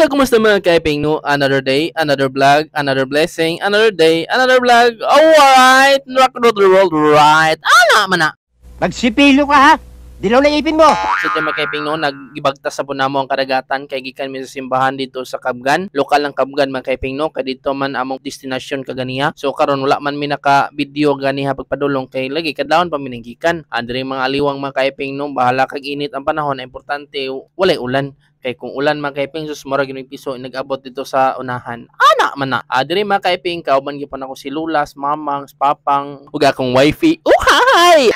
Kumusta mga kaiping no? Another day, another vlog, another blessing, another day, another vlog. Alright, rock to the world, right? Ana man na. Magsipilo ka ha? Dilaw na ipin mo. So mga kaiping no, nagibagtas sa po namo ang karagatan kay gikan mi sa simbahan dito sa Kabgan. Lokal lang Kabgan mga kaiping no, kay dito man among destination kaganiha. So karon wala man mi naka video ganiha pagpadulong kay lagi kadlawon pa mininggikan. Andre mga aliwang mga kaiping no, bahala kag init ang panahon, importante walay ulan. Kay kung ulan mga kaiping sus mura gyud piso nag-abot dito sa unahan. Ana man na. Diri mga kaiping kauban gyud pa nako si Lulas, Mamang, Papang, ug akong wifey. Uhay!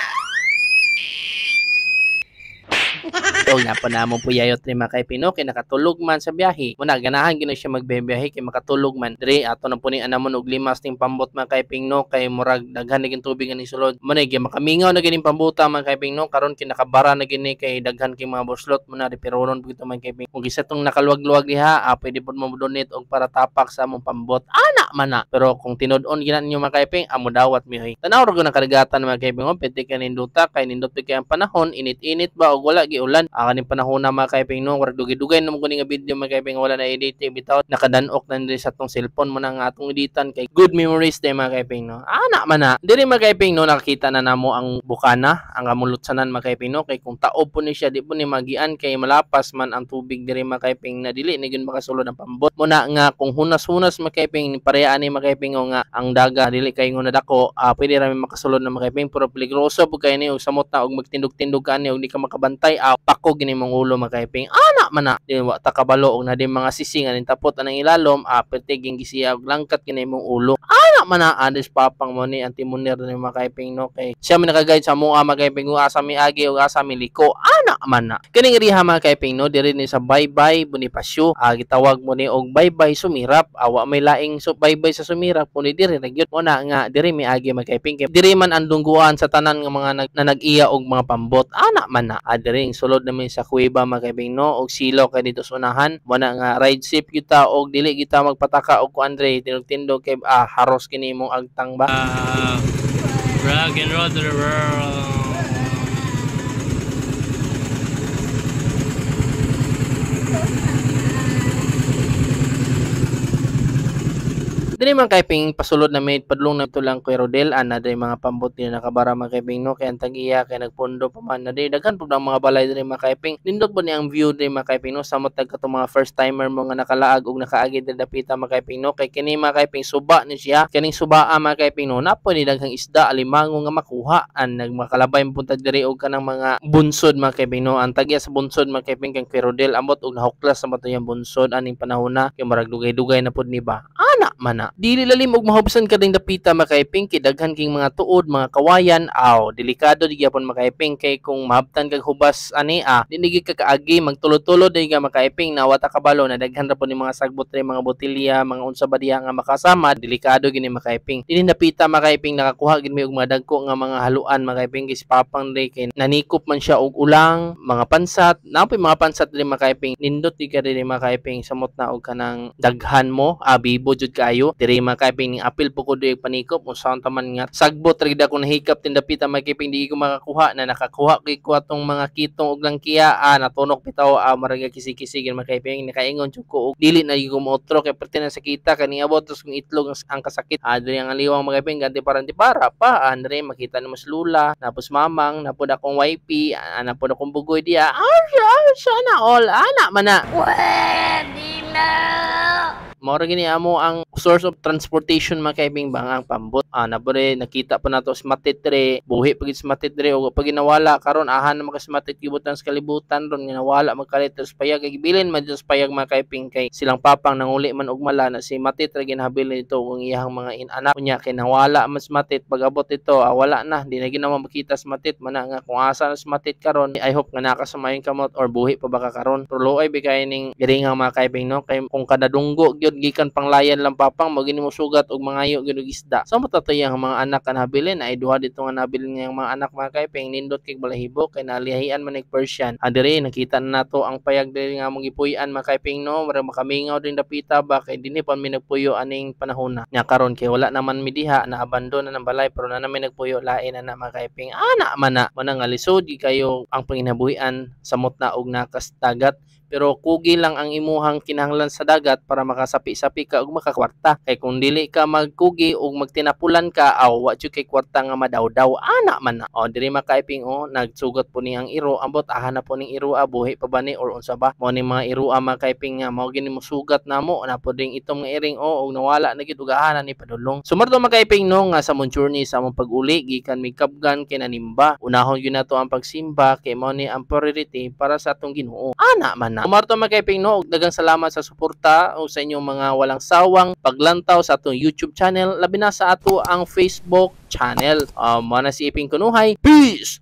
So nga pa namon po yayot ni mga kaiping no, kay nakatulog man sa biyahe. Muna ganahan gyud siya magbiyahe kay makatulog man. Diri ato na po ni anamon og limas ning pambot mga kaiping no, kay murag daghan na gyud tubig ani sulod. Muna gyud makamingaw na gyud pambuta mga kaiping no, karon kinakabara na gyud kay daghan kay mga buslot muna reperoron pud mga kaiping. Kung isa tong nakaluwag-luwag diha, pwede pud mo donate og para tapak sa among pambot. Ana man na. Pero kung tinud-on gyud ninyo mga kaiping, amo dawat mi hoy. Tanaw ra gyud ang karagatan mga kaiping, pwede ka ninduta kay nindot kay ang panahon, init-init ba og wala gi ulan. Kaning panahon na mga kaiping no, wala dugay-dugay na mo kuning video mga kaiping wala na edit bitaw nakadanok na diri sa atong cellphone mo na nga atong editan kay good memories day mga kaiping no. Ana man na. Diri mga kaiping no, nakakita na namo ang bukana, ang amulutsanan mga kaiping no, kay kung taob po ni siya di po ni magian kay malapas man ang tubig diri mga kaiping na dili na gyud makasulod ang pambot. Muna nga kung hunas-hunas mga kaiping parehaan ni mga kaiping nga ang daga dili kay ngo nadako, pwede ra mi makasulod na mga kaiping pero peligroso pud kay ni og samot na og magtindog-tindog ka ni og di ka makabantay, pako gini mong ulo mga kaiping. Ana man na. Di wa ta kabalo og na di mga sising aning tapot anang ilalom, pertiging gisiya og langkat kini mong ulo. Ana man na. Adis Papang mo ni antimunir ni mga kaiping no, kay siya man naka-guide sa mua mga kaiping ug asa mi agi ug asa mi liko. Ana man na. Kining riha mga kaiping no, diri ni sa Baybay Bonifacio, gitawag mo ni og Baybay Sumirap. Wa may laing Baybay sa Sumirap mo ni diri nagyot mo na nga diri mi agi mga kaiping, kay diri man ang dungguan sa tanan nga mga nag-iya og mga pambot. Ana man na. Diri sulod namin sa kuweba mga kaiping no, og silaw kay dito sa unahan. Muna nga ride safe kita og dili kita magpataka og ku Andre tindog kay haros kini mong agtang ba. Rock and roll to the world. Dili man kaiping pasulod na may padlong na ito lang Kuya Rodel, na dili mga pambot nila nakabara mga kaiping no, kay ang tag-iya kay nagpondo pa man na dili daghan pud ang mga balay dili mga kaiping. Nindot po ni ang view dili mga kaiping no, samot katong mga first timer mo nga nakalaag og nakaagi dili dapita mga kaiping no, kay kini mga kaiping suba ni siya. Kining subaa mga kaiping no, napo ni daghang isda alimango nga makuha. Nagmakalabay punta diri og kanang mga bunsod mga kaiping no. Ang tag-iya sa bunsod mga kaiping kang Kuya Rodel amot og nahuklas sa matuyang bunsod aning panahon na kay murag dugay-dugay na pud ni ba. Ana man na. Dili lalim og mahubsan kading dapita makaiping kay daghan king mga tuod, mga kawayan, delikado di gyapon makaiping kay kung mahabtan kag hubas ani dinigi ka kaagi magtulod-tulod di ka makaiping na wata kabalo na daghan ra po ni mga sagbot ri mga botelya, mga unsa ba diha nga makasama, delikado gini makaiping. Dili dapita makaiping nakakuha gid mi og mga dagko nga mga haluan makaiping kay Papang ri kay nanikop man siya og ulang, mga pansat, napoy mga pansat diri makaiping. Nindot di ka diri makaiping samot na og kanang daghan mo, bibo jud kaayo. Diri makaiping ning apil po ko di panikop o saan taman nga sagbot rida ko nahikap tindapita makiping di ko makakuha na nakakuha kay ko atong mga kitong og langkiya natunok bitaw maraga kisi-kisig makaiping nakaingon jud ko og dili na gyud mo otro kay perti na sakita kani abot tos kung itlog ang kasakit diri ang aliwang makaiping ganti para pa andre makita ni mas lula napos mamang napod akong wifey napod akong bugoy diya sana all ana man na pwede na. Mora gini amo ang source of transportation mga kaibing bang ang pambot. Nabore nakita pa nato si Matitre, buhi pagit si Matitre o pag ginawala karon ahan na mga si Matit gibutan sa kalibutan ron ginawala magkalitos payag gibilin man sa payag mga kaibing kay silang Papang nanguli man og mala na si Matitre ginahabilin ito kung iyang mga inanak niya kay nawala man si Matit pag-abot ito wala na di na ginawa makita si Matit man nga kung asa na si Matit karon I hope nga nakasamayon kamot or buhi pa baka karon pero loay bigay ning giringang mga kaibing no kay kung kada dunggo gyud gikan panglayan lang papang mo gini mo sugat og mangayo gyud og isda. So matatayang mga anak kan habilin ay duha dito nga nabilin nga mga anak mga kaiping nindot kay balahibo kay nalihian man ig Persian. Adiri nakita na nato ang payag diri nga mong gipuy-an mga kaiping no, mura makamingaw din dapita ba kay dinhi pa mi nagpuyo aning panahon na. Nya karon kay wala naman mi diha na abandon na ng balay pero na namin nagpuyo lain na mga kaiping ana man na manang alisod kayo ang panginabuhian samot na og nakas dagat pero kugi lang ang imuhang kinahanglan sa dagat para makasapi-sapi ka ug makakwarta kay kung dili ka magkugi ug magtinapulan ka aw wa jud kay kwarta nga madawdaw ana man na o diri makaiping o nagsugat po ni ang iro ambot aha na po ning iro buhi pa ba ni or unsa ba mo ni mga iro makaiping nga mao gini mo sugat namo na po ding itom nga iring o ug nawala na gid ug aha ni padulong sumarto makaiping no nga sa mong journey sa among pag-uli gikan mikabgan kay nanimba unahon gyud nato ang pagsimba kay mao ni ang priority para sa atong Ginoo ana man na umarto makaiping no dagang salamat sa suporta o sa inyong mga walang sawang paglantaw sa atong YouTube channel labi na sa ato ang Facebook channel mo na si Iping Kunuhay peace.